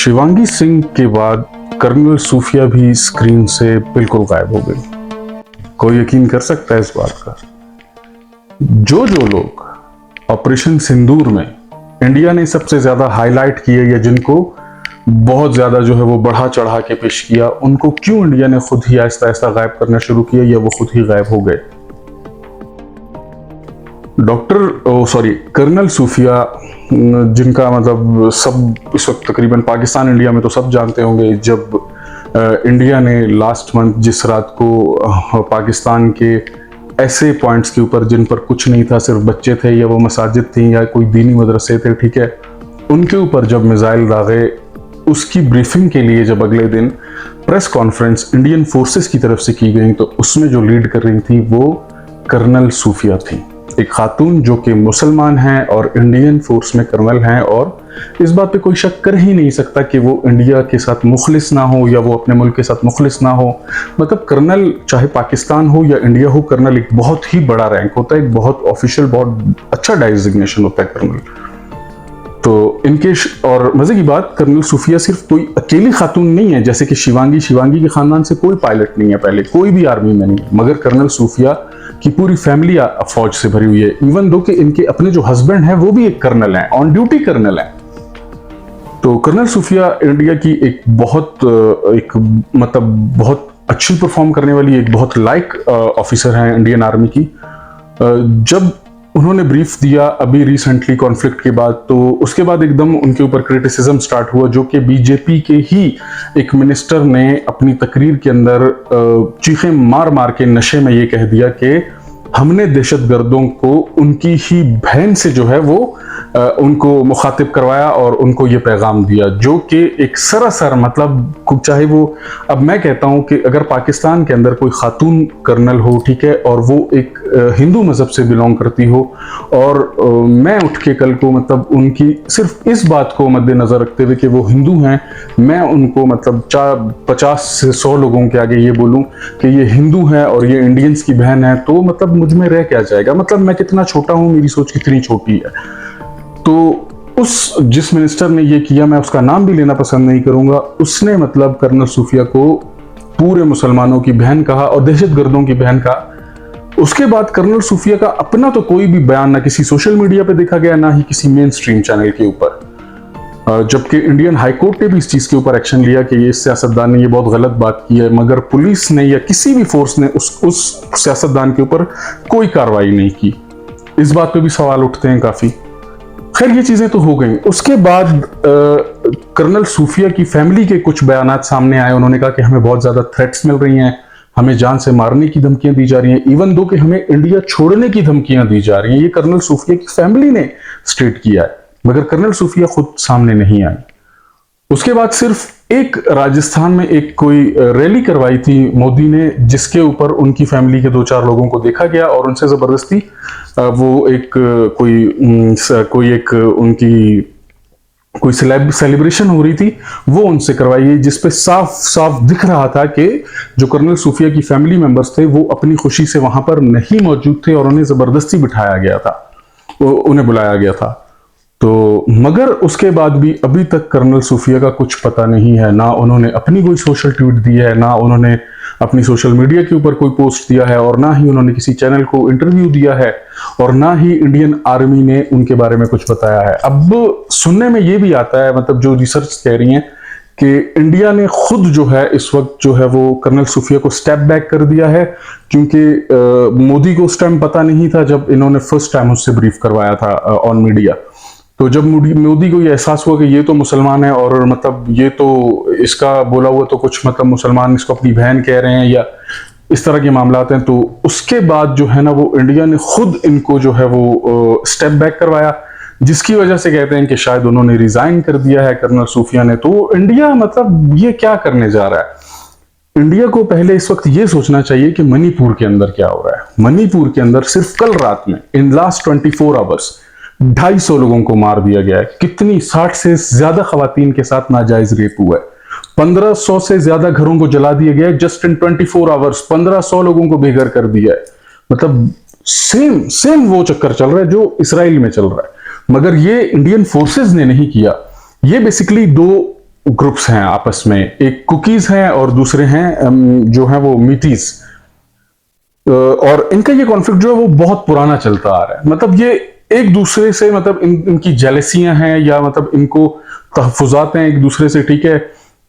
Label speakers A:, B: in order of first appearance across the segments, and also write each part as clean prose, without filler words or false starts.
A: शिवांगी सिंह के बाद कर्नल सूफिया भी स्क्रीन से बिल्कुल गायब हो गई। कोई यकीन कर सकता है इस बात का? जो लोग ऑपरेशन सिंदूर में इंडिया ने सबसे ज्यादा हाईलाइट किए या जिनको बहुत ज्यादा जो है वो बढ़ा चढ़ा के पेश किया, उनको क्यों इंडिया ने खुद ही आहिस्ता आहिस्ता गायब करना शुरू किया या वो खुद ही गायब हो गए? कर्नल सूफिया, जिनका मतलब सब इस वक्त तकरीबन पाकिस्तान इंडिया में तो सब जानते होंगे, जब इंडिया ने लास्ट मंथ जिस रात को पाकिस्तान के ऐसे पॉइंट्स के ऊपर जिन पर कुछ नहीं था, सिर्फ बच्चे थे या वो मसाजिद थी या कोई दीनी मदरसे थे, ठीक है, उनके ऊपर जब मिसाइल दागे, उसकी ब्रीफिंग के लिए जब अगले दिन प्रेस कॉन्फ्रेंस इंडियन फोर्सेस की तरफ से की गई, तो उसमें जो लीड कर रही थी वो कर्नल सूफिया थी, एक खातून जो कि मुसलमान हैं और इंडियन फोर्स में कर्नल हैं, और इस बात पे कोई शक कर ही नहीं सकता कि वो इंडिया के साथ मुखलिस ना हो या वो अपने मुल्क के साथ मुखलिस ना हो। मतलब कर्नल चाहे पाकिस्तान हो या इंडिया हो, कर्नल एक बहुत ही बड़ा रैंक होता है, एक बहुत ऑफिशियल, बहुत अच्छा डेजिग्नेशन होता है कर्नल। तो इनके और मजे की बात, कर्नल सूफिया सिर्फ कोई अकेली खातून नहीं है, जैसे कि शिवांगी के खानदान से कोई पायलट नहीं है, पहले कोई भी आर्मी में नहीं, मगर कर्नल सूफिया की पूरी फैमिली फौज से भरी हुई है। इवन दो कि इनके अपने जो हस्बैंड हैं वो भी एक कर्नल हैं, ऑन ड्यूटी कर्नल हैं। तो कर्नल सूफिया इंडिया की एक बहुत अच्छी परफॉर्म करने वाली, एक बहुत लाइक ऑफिसर हैं इंडियन आर्मी की। जब उन्होंने ब्रीफ दिया अभी रिसेंटली कॉन्फ्लिक्ट के बाद, तो उसके बाद एकदम उनके ऊपर क्रिटिसिज्म स्टार्ट हुआ, जो कि बीजेपी के ही एक मिनिस्टर ने अपनी तकरीर के अंदर चीखें मार मार के नशे में ये कह दिया कि हमने दहशतगर्दों को उनकी ही बहन से जो है वो उनको मुखातिब करवाया और उनको ये पैगाम दिया, जो कि एक सरासर मतलब, चाहे वो, अब मैं कहता हूं कि अगर पाकिस्तान के अंदर कोई खातून कर्नल हो, ठीक है, और वो एक हिंदू मजहब से बिलोंग करती हो, और मैं उठ के कल को मतलब उनकी सिर्फ इस बात को मद्देनजर रखते हुए कि वो हिंदू हैं, मैं उनको मतलब 50 से 100 लोगों के आगे ये बोलूं कि ये हिंदू है और ये इंडियंस की बहन है, तो मतलब मुझ में रह क्या जाएगा? मतलब मैं कितना छोटा हूं, मेरी सोच कितनी छोटी है। तो जिस मिनिस्टर ने ये किया, मैं उसका नाम भी लेना पसंद नहीं करूंगा, उसने मतलब कर्नल सूफिया को पूरे मुसलमानों की बहन कहा और दहशतगर्दों की बहन कहा। उसके बाद कर्नल सूफिया का अपना तो कोई भी बयान ना किसी सोशल मीडिया पे देखा गया, ना ही किसी मेन स्ट्रीम चैनल के ऊपर, जबकि इंडियन हाई कोर्ट ने भी इस चीज के ऊपर एक्शन लिया कि ये सियासतदान ने ये बहुत गलत बात की है, मगर पुलिस ने या किसी भी फोर्स ने उस सियासतदान के ऊपर कोई कार्रवाई नहीं की। इस बात पे भी सवाल उठते हैं काफी। खैर, ये चीजें तो हो गई। उसके बाद कर्नल सूफिया की फैमिली के कुछ बयानात सामने आए। उन्होंने कहा कि हमें बहुत ज्यादा थ्रेट्स मिल रही हैं, हमें जान से मारने की धमकियां दी जा रही हैं, इवन दो कि हमें इंडिया छोड़ने की धमकियां दी जा रही हैं। ये कर्नल सूफिया की फैमिली ने स्टेट किया है, मगर कर्नल सूफिया खुद सामने नहीं आई। उसके बाद सिर्फ एक राजस्थान में एक कोई रैली करवाई थी मोदी ने, जिसके ऊपर उनकी फैमिली के 2-4 लोगों को देखा गया और उनसे जबरदस्ती वो कोई सेलिब्रेशन हो रही थी, वो उनसे करवाई गई, जिसपे साफ साफ दिख रहा था कि जो कर्नल सूफिया की फैमिली मेंबर्स थे वो अपनी खुशी से वहां पर नहीं मौजूद थे और उन्हें जबरदस्ती बिठाया गया था, उन्हें बुलाया गया था। तो मगर उसके बाद भी अभी तक कर्नल सूफिया का कुछ पता नहीं है, ना उन्होंने अपनी कोई सोशल ट्वीट दी है, ना उन्होंने अपनी सोशल मीडिया के ऊपर कोई पोस्ट दिया है, और ना ही उन्होंने किसी चैनल को इंटरव्यू दिया है, और ना ही इंडियन आर्मी ने उनके बारे में कुछ बताया है। अब सुनने में ये भी आता है, मतलब जो रिसर्च कह रही है कि इंडिया ने खुद जो है इस वक्त जो है वो कर्नल सूफिया को स्टेप बैक कर दिया है, क्योंकि मोदी को उस टाइम पता नहीं था जब इन्होंने फर्स्ट टाइम उससे ब्रीफ करवाया था ऑन मीडिया। तो जब मोदी को ये एहसास हुआ कि ये तो मुसलमान है और मतलब ये तो इसका बोला हुआ तो कुछ मतलब मुसलमान इसको अपनी बहन कह रहे हैं या इस तरह के मामला हैं, तो उसके बाद जो है ना वो इंडिया ने खुद इनको जो है वो स्टेप बैक करवाया, जिसकी वजह से कहते हैं कि शायद उन्होंने रिजाइन कर दिया है कर्नल सूफिया ने। तो इंडिया मतलब ये क्या करने जा रहा है? इंडिया को पहले इस वक्त ये सोचना चाहिए कि मणिपुर के अंदर क्या हो रहा है। मणिपुर के अंदर सिर्फ कल रात में इन लास्ट 24 आवर्स 250 लोगों को मार दिया गया है। कितनी 60 से ज्यादा खवातीन के साथ नाजायज रेप हुआ है। 1500 से ज्यादा घरों को जला दिया गया है जस्ट इन 24 आवर्स। 1500 लोगों को बेघर कर दिया है। मतलब सेम वो चक्कर चल रहा है जो इसराइल में चल रहा है, मगर ये इंडियन फोर्सेस ने नहीं किया। ये बेसिकली दो ग्रुप्स हैं आपस में, एक कुकीज हैं और दूसरे हैं जो हैं वो मीतीज। और इनका ये कॉन्फ्लिक्ट जो है वो बहुत पुराना चलता आ रहा है। मतलब ये एक दूसरे से, मतलब इनकी जेलसियां हैं या मतलब इनको तहफुजात हैं एक दूसरे से, ठीक है।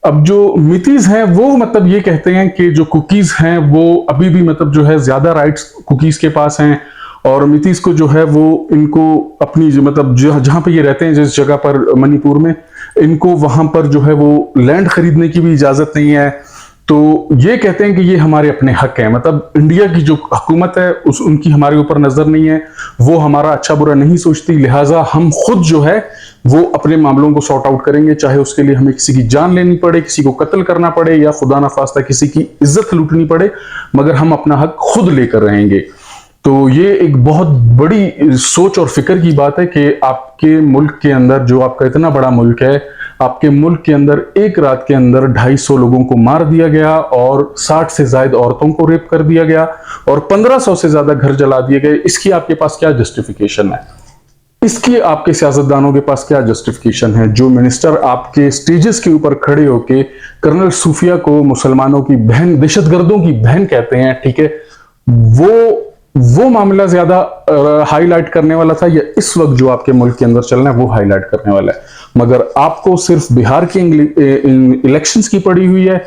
A: अब जो मीतीज हैं वो मतलब ये कहते हैं कि जो कुकीज हैं वो अभी भी मतलब जो है ज्यादा राइट्स कुकीज के पास हैं, और मीतीज को जो है वो इनको अपनी मतलब जहां पे ये रहते हैं, जिस जगह पर मणिपुर में, इनको वहां पर जो है वो लैंड खरीदने की भी इजाजत नहीं है। तो ये कहते हैं कि ये हमारे अपने हक हैं, मतलब इंडिया की जो हुकूमत है उनकी हमारे ऊपर नजर नहीं है, वो हमारा अच्छा बुरा नहीं सोचती, लिहाजा हम खुद जो है वो अपने मामलों को सॉर्ट आउट करेंगे, चाहे उसके लिए हमें किसी की जान लेनी पड़े, किसी को कत्ल करना पड़े, या खुदा ना खास्ता किसी की इज्जत लूटनी पड़े, मगर हम अपना हक खुद लेकर रहेंगे। तो ये एक बहुत बड़ी सोच और फिक्र की बात है कि आपके मुल्क के अंदर, जो आपका इतना बड़ा मुल्क है, आपके मुल्क के अंदर एक रात के अंदर 250 लोगों को मार दिया गया, और 60 से ज्यादा औरतों को रेप कर दिया गया, और 1500 से ज्यादा घर जला दिए गए। इसकी आपके पास क्या जस्टिफिकेशन है? इसकी आपके सियासतदानों के पास क्या जस्टिफिकेशन है? जो मिनिस्टर आपके स्टेजेस के ऊपर खड़े होके कर्नल सूफिया को मुसलमानों की बहन, दहशतगर्दों की बहन कहते हैं, ठीक है, वो मामला ज्यादा हाईलाइट करने वाला था, या इस वक्त जो आपके मुल्क के अंदर चल रहा है वो हाईलाइट करने वाला है? मगर आपको सिर्फ बिहार के इलेक्शंस की पड़ी हुई है,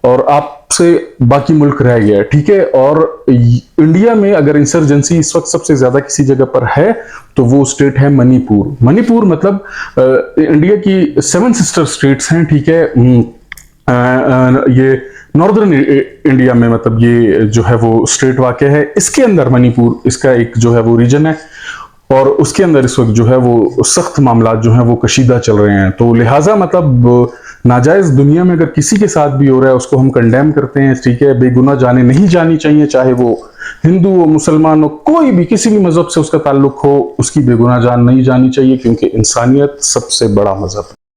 A: और आपसे बाकी मुल्क रह गया है, ठीक है। और इंडिया में अगर इंसर्जेंसी इस वक्त सबसे ज्यादा किसी जगह पर है तो वो स्टेट है मणिपुर। मणिपुर मतलब इंडिया की 7 सिस्टर स्टेट्स हैं, ठीक है। ये नॉर्दर्न इंडिया में मतलब ये जो है वो स्टेट वाक़ है, इसके अंदर मणिपुर इसका एक जो है वो रीजन है, और उसके अंदर इस वक्त जो है वो सख्त मामला जो है वो कशीदा चल रहे हैं। तो लिहाजा मतलब नाजायज दुनिया में अगर किसी के साथ भी हो रहा है उसको हम कंडेम करते हैं, ठीक है। बेगुनाह जाने नहीं जानी चाहिए, चाहे वो हिंदू हो, मुसलमान हो, कोई भी किसी भी मजहब से उसका ताल्लुक हो, उसकी बेगुनाह जान नहीं जानी चाहिए, क्योंकि इंसानियत सबसे बड़ा मजहब है।